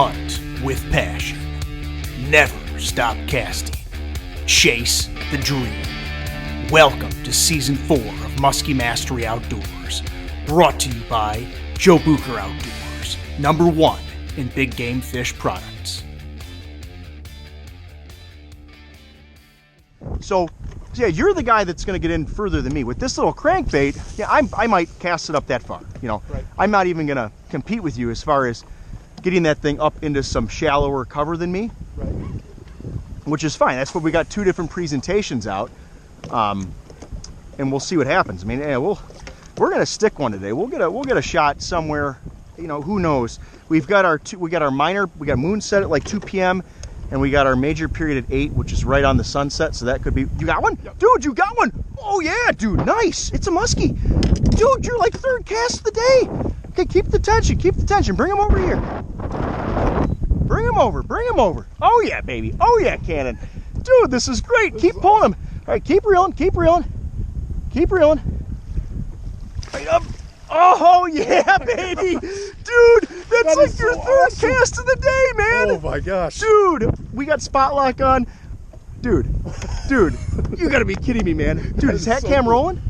Hunt with passion. Never stop casting. Chase the dream. Welcome to Season 4 of Musky Mastery Outdoors. Brought to you by Joe Bucher Outdoors, #1 in big game fish products. So yeah, you're the guy that's going to get in further than me. With this little crankbait, yeah, I might cast it up that far. You know, right. I'm not even going to compete with you as far as getting that thing up into some shallower cover than me. Right. Which is fine. That's what we got, 2 different presentations out, and we'll see what happens. I mean, yeah, we're going to stick one today. We'll get a shot somewhere. You know, who knows? We got moon set at like 2 p.m. and we got our major period at 8, which is right on the sunset. So that could be. You got one, yep. Dude? You got one? Oh yeah, dude, nice. It's a muskie, dude. You're like 3rd cast of the day. Okay, keep the tension. Bring him over here. Bring him over. Oh yeah, baby. Oh yeah, Cannon. Dude, this is great. Keep pulling him. All right, keep reeling. Right up. Oh yeah, baby. Dude, that's like your so 3rd awesome. cast of the day, man. Oh my gosh. Dude, we got spot lock on. Dude, you gotta be kidding me, man. Dude, is hat cam rolling?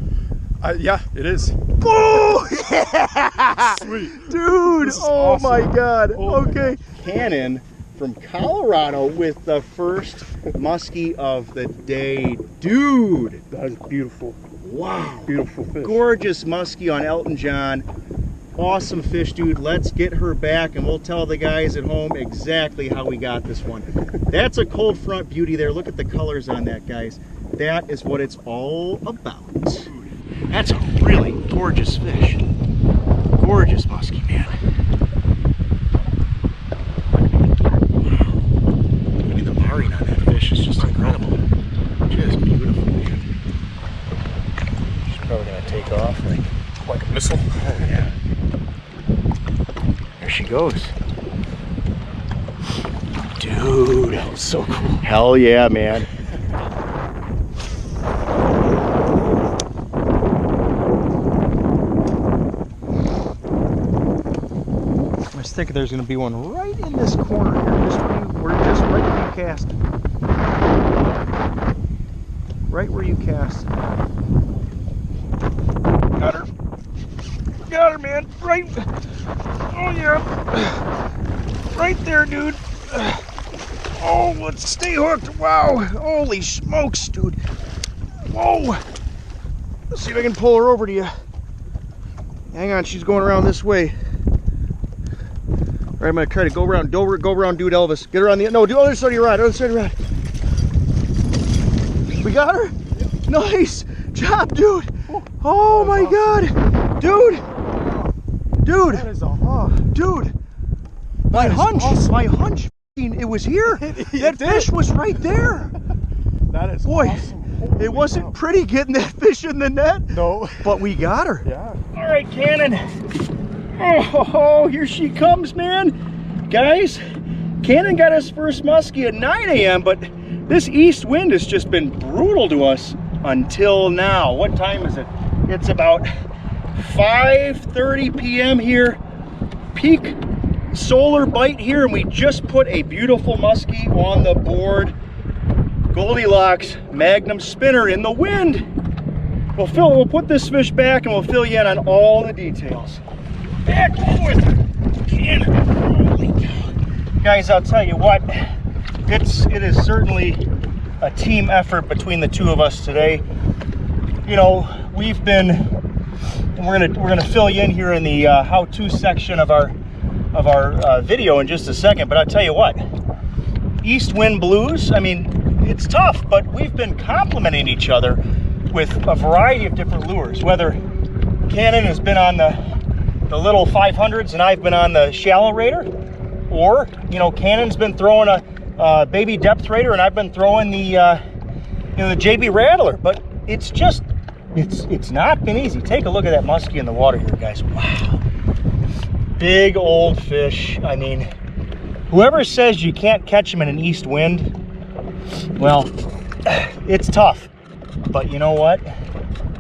Yeah, it is. Oh yeah! Sweet. Dude, This is oh awesome. my God. Oh my Okay. Cannon from Colorado with the first muskie of the day. Dude, That is beautiful. wow. Beautiful fish. Gorgeous muskie on Elton John. Awesome fish, dude. Let's get her back and we'll tell the guys at home exactly how we got this one. That's a cold front beauty there. Look at the colors on that, guys. That is what it's all about. That's a really gorgeous fish. Gorgeous muskie, man. I mean, the marring on that fish is just incredible. Just beautiful, man. She's probably gonna take off Like a missile. oh yeah. There she goes. Dude, that was so cool. Hell yeah, man. I was thinking there's going to be one right in this corner here. We're just right where you cast. Right where you cast. Got her, man. Right. Oh yeah. Right there, dude. Oh, let's stay hooked. Wow. Holy smokes, dude. Whoa. Let's see if I can pull her over to you. Hang on, she's going around this way. All right, I'm gonna try to go around, dude, Elvis. Get her on the, no, do other side of your rod, We got her? Yep. Nice job, dude. Oh my God. Dude. That is Dude. My hunch, it was here. That fish was right there. That is Boy, awesome. Holy it wasn't cow. pretty getting that fish in the net. No. But we got her. Yeah. All right, Cannon. Oh, here she comes, man. Guys, Cannon got his first muskie at 9 a.m., but this east wind has just been brutal to us until now. What time is it? It's about 5:30 p.m. here. Peak solar bite here, and we just put a beautiful muskie on the board. Goldilocks Magnum spinner in the wind. We'll put this fish back and we'll fill you in on all the details. Back with her. Cannon. Holy cow. Guys, I'll tell you what, it is certainly a team effort between the 2 of us today. You know, we're gonna fill you in here in the how-to section of our video in just a second, but I'll tell you what, east wind blues, I mean, it's tough, but we've been complimenting each other with a variety of different lures, whether Cannon has been on the little 500s and I've been on the shallow raider, or, you know, Cannon's been throwing a baby depth raider and I've been throwing the the JB Rattler. But it's just, it's not been easy. Take a look at that muskie in the water here, guys. Wow. Big old fish. I mean, whoever says you can't catch them in an east wind, well, it's tough. But you know what?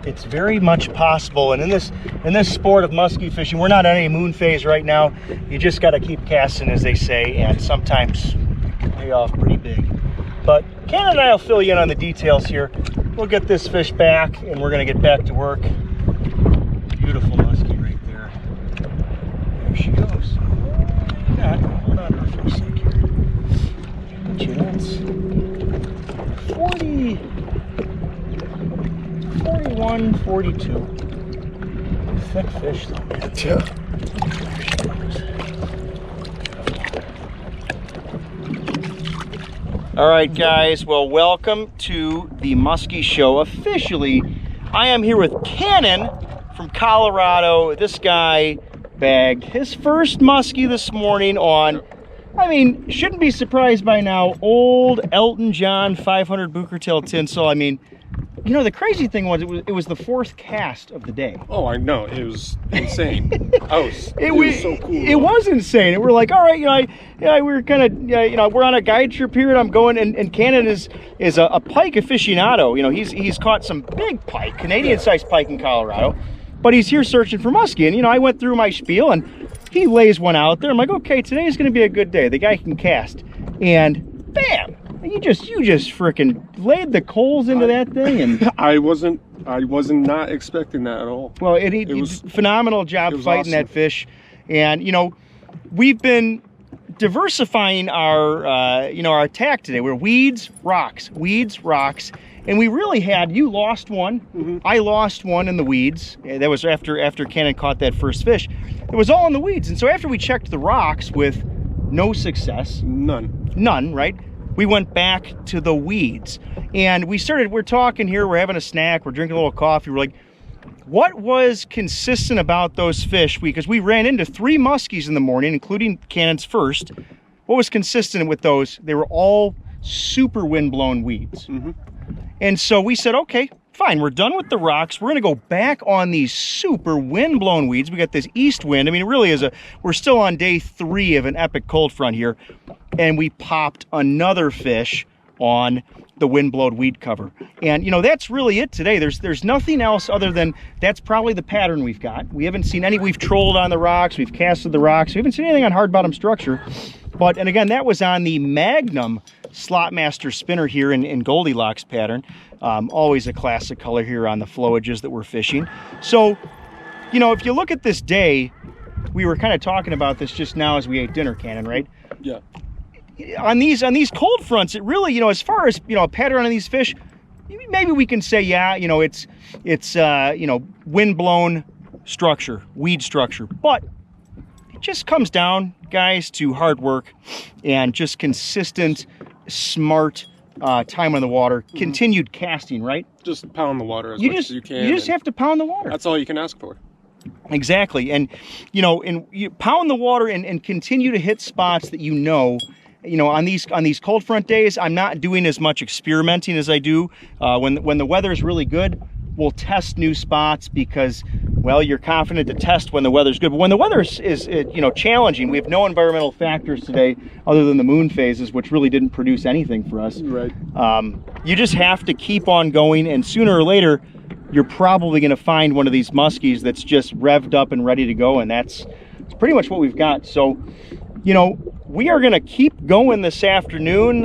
It's very much possible, and in this sport of musky fishing, we're not on any moon phase right now. You just got to keep casting, as they say, and sometimes pay off pretty big. But Ken and I will fill you in on the details here. We'll get this fish back, and we're going to get back to work. Beautiful musky right there. There she goes. Yeah, hold on to her for a sec here. Bet you that's 40. 41, 42. Thick fish though, man. Yeah. There she goes. All right, guys. Well, welcome to the Musky Show. Officially, I am here with Cannon from Colorado. This guy bagged his first muskie this morning on, I mean, shouldn't be surprised by now, old Elton John 500 Bookertail tinsel. I mean, you know, the crazy thing was it was the fourth cast of the day. Oh, I know. It was insane. It was so cool. It was insane. And we're like, all right, we were kind of, we're on a guide trip here, and I'm going, and Cannon is a pike aficionado. You know, he's caught some big pike, Canadian-sized pike in Colorado, but he's here searching for muskie. And, I went through my spiel, and he lays one out there. I'm like, okay, today's going to be a good day. The guy can cast. And bam! You just freaking laid the coals into that thing, and I wasn't not expecting that at all. Well, it was phenomenal job fighting that fish, and we've been diversifying our our attack today. We're weeds, rocks, and we really had. You lost one, I lost one in the weeds. That was after Cannon caught that first fish. It was all in the weeds, and so after we checked the rocks with no success, none, right? We went back to the weeds, and we're talking here, we're having a snack, we're drinking a little coffee. We're like, what was consistent about those fish? Because we ran into 3 muskies in the morning, including Cannon's first. What was consistent with those? They were all super wind-blown weeds. And so we said, okay, fine, we're done with the rocks. We're gonna go back on these super wind-blown weeds. We got this east wind. I mean, it really is we're still on day 3 of an epic cold front here. And we popped another fish on the wind-blown weed cover. And that's really it today. There's nothing else other than that's probably the pattern we've got. We haven't seen any. We've trolled on the rocks, we've casted the rocks. We haven't seen anything on hard bottom structure. And again, that was on the Magnum Slotmaster spinner here in Goldilocks pattern. Always a classic color here on the flowages that we're fishing. So, if you look at this day, we were kind of talking about this just now as we ate dinner, Cannon, right? Yeah. On these cold fronts, it really, as far as a pattern on these fish, maybe we can say, yeah, it's wind-blown structure, weed structure, but it just comes down, guys, to hard work and just consistent, smart time on the water, continued casting, right? Just pound the water as much as you can. You just have to pound the water. That's all you can ask for. Exactly, and you pound the water and continue to hit spots that on these cold front days. I'm not doing as much experimenting as I do when the weather is really good. We'll test new spots because, well, you're confident to test when the weather's good. But when the weather is challenging, we have no environmental factors today other than the moon phases, which really didn't produce anything for us. Right. You just have to keep on going, and sooner or later, you're probably going to find one of these muskies that's just revved up and ready to go, and it's pretty much what we've got. So, we are going to keep going this afternoon.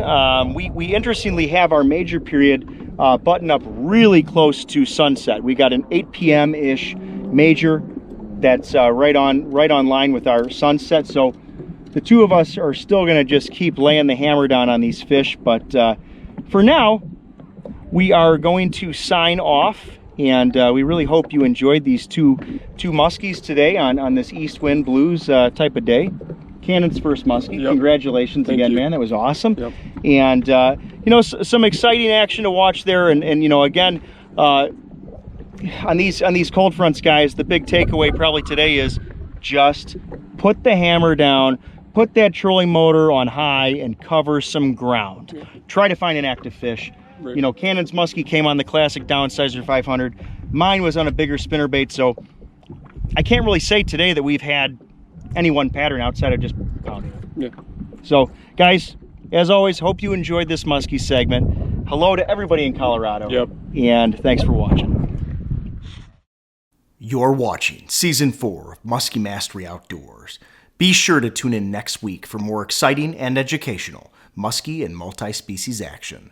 We interestingly have our major period button up really close to sunset. We got an 8 p.m.-ish major that's right on line with our sunset. So the two of us are still going to just keep laying the hammer down on these fish. But for now, we are going to sign off. And we really hope you enjoyed these two muskies today on this East Wind Blues type of day. Cannon's first muskie. Yep. Congratulations Thank again, you. Man. That was awesome. Yep. And some exciting action to watch there. And again, on these cold fronts, guys, the big takeaway probably today is just put the hammer down, put that trolling motor on high, and cover some ground. Yeah. Try to find an active fish. Right. Cannon's muskie came on the classic downsizer 500. Mine was on a bigger spinnerbait, so I can't really say today that we've had any one pattern outside of just pounding. Yeah. So, guys, as always, hope you enjoyed this muskie segment. Hello to everybody in Colorado. Yep. And thanks for watching. You're watching Season 4 of Musky Mastery Outdoors. Be sure to tune in next week for more exciting and educational musky and multi-species action.